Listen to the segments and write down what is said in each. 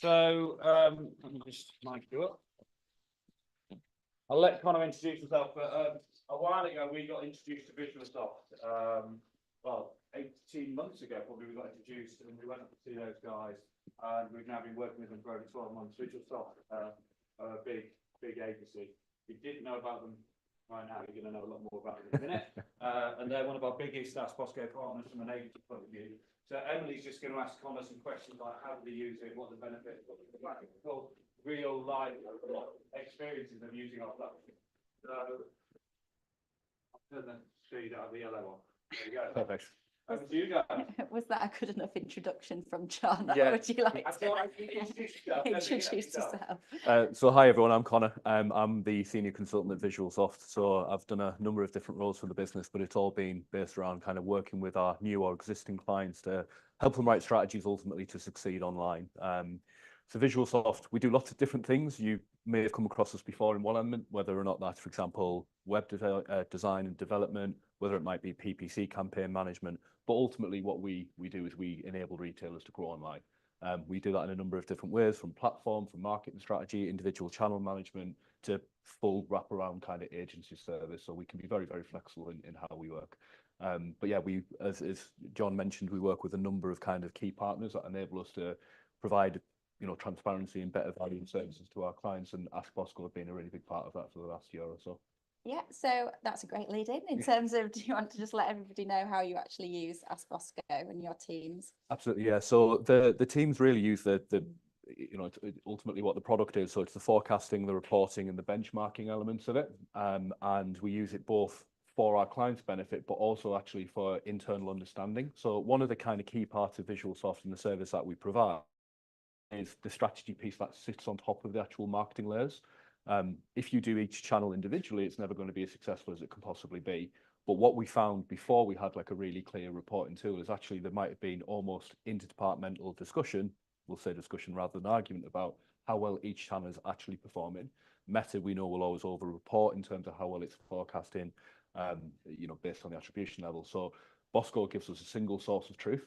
So let me just mic you up. I'll let Connor introduce himself, but a while ago we got introduced to VisualSoft. Well, 18 months ago probably we got introduced, and we went up to see those guys, and we've now been working with them for over 12 months. VisualSoft, a big agency. If you didn't know about them right now, you're going to know a lot more about them in a minute. And they're one of our biggest Ask Bosco partners from an agency point of view. So Emily's just going to ask Connor some questions like how do they use it, what the benefits, what the practical, real life experiences of using our platform. So I'll turn the screen out of the yellow one. There you go. Perfect. Over to you guys. Was that a good enough introduction from John? Yeah. Or would you like to Introduce yourself. So hi everyone, I'm Connor. I'm the senior consultant at VisualSoft. So I've done a number of different roles for the business, but it's all been based around kind of working with our new or existing clients to help them write strategies ultimately to succeed online. So VisualSoft, we do lots of different things. You may have come across us before in one element, whether or not that's, for example, web design and development, whether it might be PPC campaign management. But ultimately what we do is we enable retailers to grow online. We do that in a number of different ways, from platform, from marketing strategy, individual channel management, to full wraparound kind of agency service. So we can be very, very flexible in how we work. But yeah, as John mentioned, we work with a number of kind of key partners that enable us to provide, transparency and better value and services to our clients. And Ask Bosco have been a really big part of that for the last year or so. Yeah, so that's a great lead in terms of, do you want to just let everybody know how you actually use Ask Bosco and your teams? Absolutely, yeah. So the teams really use ultimately what the product is. So it's the forecasting, the reporting, and the benchmarking elements of it. And we use it both for our clients' benefit, but also actually for internal understanding. So one of the kind of key parts of VisualSoft and the service that we provide is the strategy piece that sits on top of the actual marketing layers. If you do each channel individually, it's never going to be as successful as it can possibly be. But what we found before we had like a really clear reporting tool is actually there might have been almost interdepartmental discussion, we'll say discussion rather than argument, about how well each channel is actually performing. Meta, we know, will always over report in terms of how well it's forecasting, based on the attribution level. So Bosco gives us a single source of truth,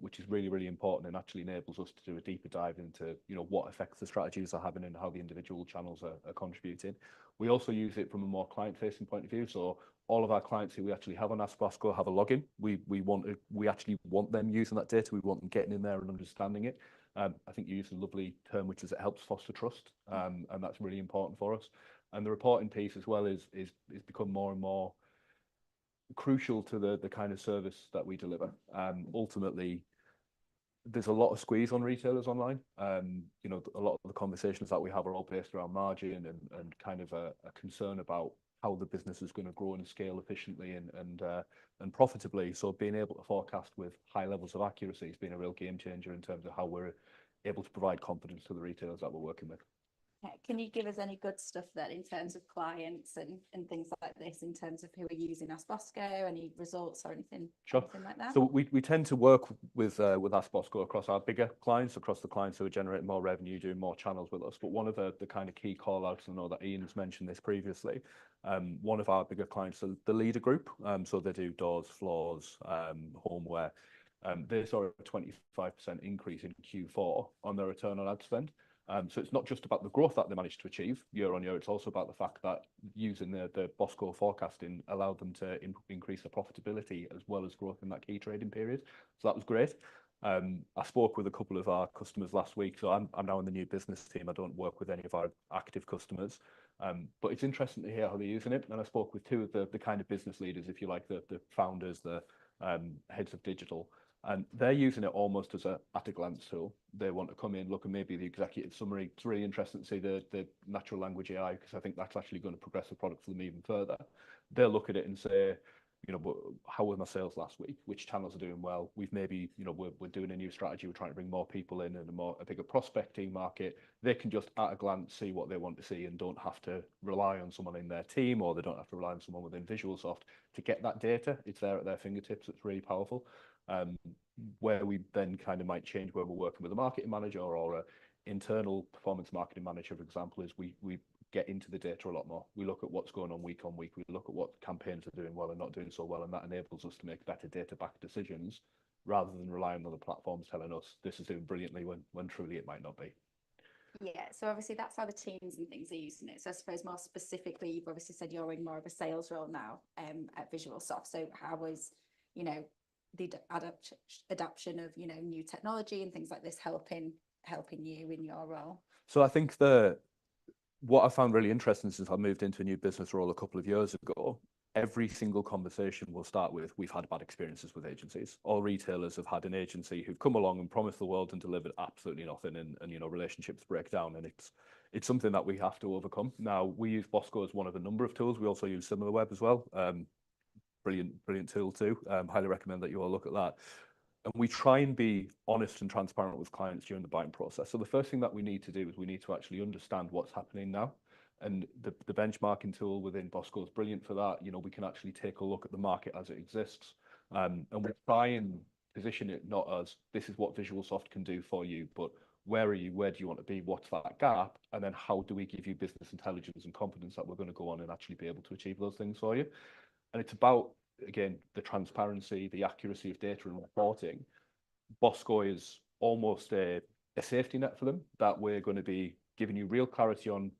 which is really, really important and actually enables us to do a deeper dive into, what effects the strategies are having and how the individual channels are contributing. We also use it from a more client-facing point of view. So all of our clients who we actually have on Ask Bosco have a login. We actually want them using that data. We want them getting in there and understanding it. I think you used a lovely term, which is it helps foster trust, and that's really important for us. And the reporting piece as well is become more and more crucial to the kind of service that we deliver. Ultimately, there's a lot of squeeze on retailers online. A lot of the conversations that we have are all based around margin and kind of a concern about how the business is going to grow and scale efficiently and profitably. So being able to forecast with high levels of accuracy has been a real game changer in terms of how we're able to provide confidence to the retailers that we're working with. Can you give us any good stuff then in terms of clients and things like this, in terms of who are using Ask Bosco, any results or anything, Sure. anything like that? So we tend to work with Ask Bosco across our bigger clients, across the clients who are generating more revenue, doing more channels with us. But one of the kind of key call outs, I know that Ian's mentioned this previously, one of our bigger clients, the Leader Group, so they do doors, floors, homeware. They saw a 25% increase in Q4 on their return on ad spend. So it's not just about the growth that they managed to achieve year on year, it's also about the fact that using the Bosco forecasting allowed them to increase their profitability as well as growth in that key trading period. So that was great. I spoke with a couple of our customers last week, so I'm now in the new business team. I don't work with any of our active customers, but it's interesting to hear how they're using it. And I spoke with two of the kind of business leaders, if you like, the founders, the heads of digital. And they're using it almost as at a glance tool. They want to come in, look at maybe the executive summary. It's really interesting to see the natural language AI, because I think that's actually going to progress the product for them even further. They'll look at it and say, how were my sales last week? Which channels are doing well? We've maybe, we're doing a new strategy. We're trying to bring more people in and a bigger prospecting market. They can just at a glance see what they want to see and don't have to rely on someone in their team, or they don't have to rely on someone within VisualSoft to get that data. It's there at their fingertips. It's really powerful. Where we then kind of might change where we're working with a marketing manager or an internal performance marketing manager, for example, is we get into the data a lot more. We look at what's going on week on week. We look at what campaigns are doing well and not doing so well, and that enables us to make better data-backed decisions rather than relying on the platforms telling us this is doing brilliantly when truly it might not be. Yeah, so obviously that's how the teams and things are using it. So I suppose more specifically, you've obviously said you're in more of a sales role now at Visualsoft. So how was, you know, the adoption of, you know, new technology and things like this helping you in your role? So I think what I found really interesting since I moved into a new business role a couple of years ago, every single conversation will start with, we've had bad experiences with agencies. All retailers have had an agency who've come along and promised the world and delivered absolutely nothing, and you know, relationships break down, and it's something that we have to overcome. Now, we use Bosco as one of a number of tools. We also use SimilarWeb as well. Brilliant tool too. Highly recommend that you all look at that. And we try and be honest and transparent with clients during the buying process. So the first thing that we need to do is we need to actually understand what's happening now. And the benchmarking tool within Bosco is brilliant for that. You know, we can actually take a look at the market as it exists. And we try and position it not as this is what Visualsoft can do for you, but where are you? Where do you want to be? What's that gap? And then how do we give you business intelligence and confidence that we're going to go on and actually be able to achieve those things for you? And it's about, again, the transparency, the accuracy of data and reporting. Bosco is almost a safety net for them, that we're going to be giving you real clarity on,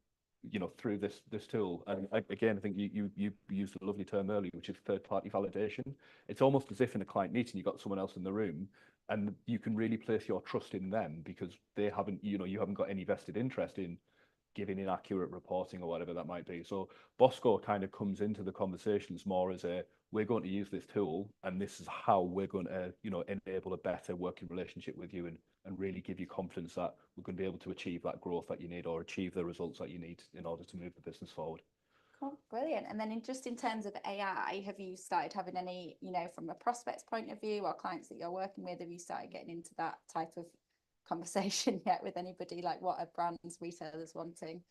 you know, through this tool. And again, I think you used a lovely term earlier, which is third-party validation. It's almost as if in a client meeting, you've got someone else in the room and you can really place your trust in them because they haven't, you know, you haven't got any vested interest in giving inaccurate reporting or whatever that might be. So Bosco kind of comes into the conversations more as we're going to use this tool and this is how we're going to, you know, enable a better working relationship with you and really give you confidence that we're going to be able to achieve that growth that you need or achieve the results that you need in order to move the business forward. Cool, brilliant. And then just in terms of AI, have you started having any, you know, from a prospect's point of view or clients that you're working with, have you started getting into that type of conversation yet with anybody? Like what are brands, retailers wanting?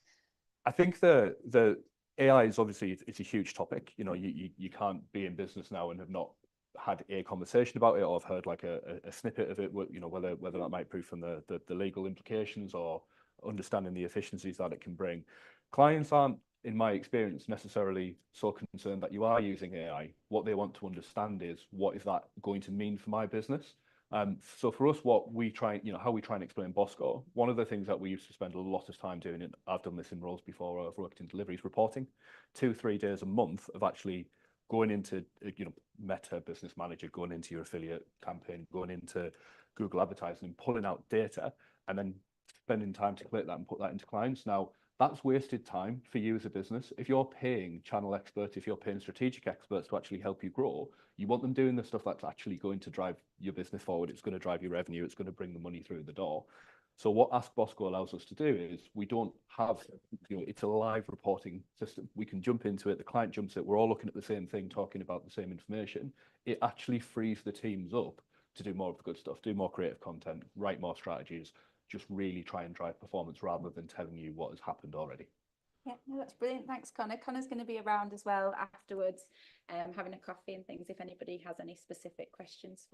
I think the AI is obviously it's a huge topic. You know, you can't be in business now and have not had a conversation about it or have heard like a snippet of it. You know, whether that might prove from the legal implications or understanding the efficiencies that it can bring. Clients aren't, in my experience, necessarily so concerned that you are using AI. What they want to understand is what is that going to mean for my business. So for us, what we try, you know, how we try and explain Bosco, one of the things that we used to spend a lot of time doing, and I've done this in roles before, I've worked in deliveries, reporting, 2-3 days a month of actually going into, you know, Meta Business Manager, going into your affiliate campaign, going into Google advertising and pulling out data and then spending time to collect that and put that into clients. Now, that's wasted time for you as a business. If you're paying channel experts, if you're paying strategic experts to actually help you grow, you want them doing the stuff that's actually going to drive your business forward. It's going to drive your revenue. It's going to bring the money through the door. So what Ask Bosco allows us to do is we don't have, you know, it's a live reporting system. We can jump into it. The client jumps in. We're all looking at the same thing, talking about the same information. It actually frees the teams up to do more of the good stuff, do more creative content, write more strategies, just really try and drive performance rather than telling you what has happened already. Yeah, no, that's brilliant. Thanks, Connor. Connor's going to be around as well afterwards, having a coffee and things if anybody has any specific questions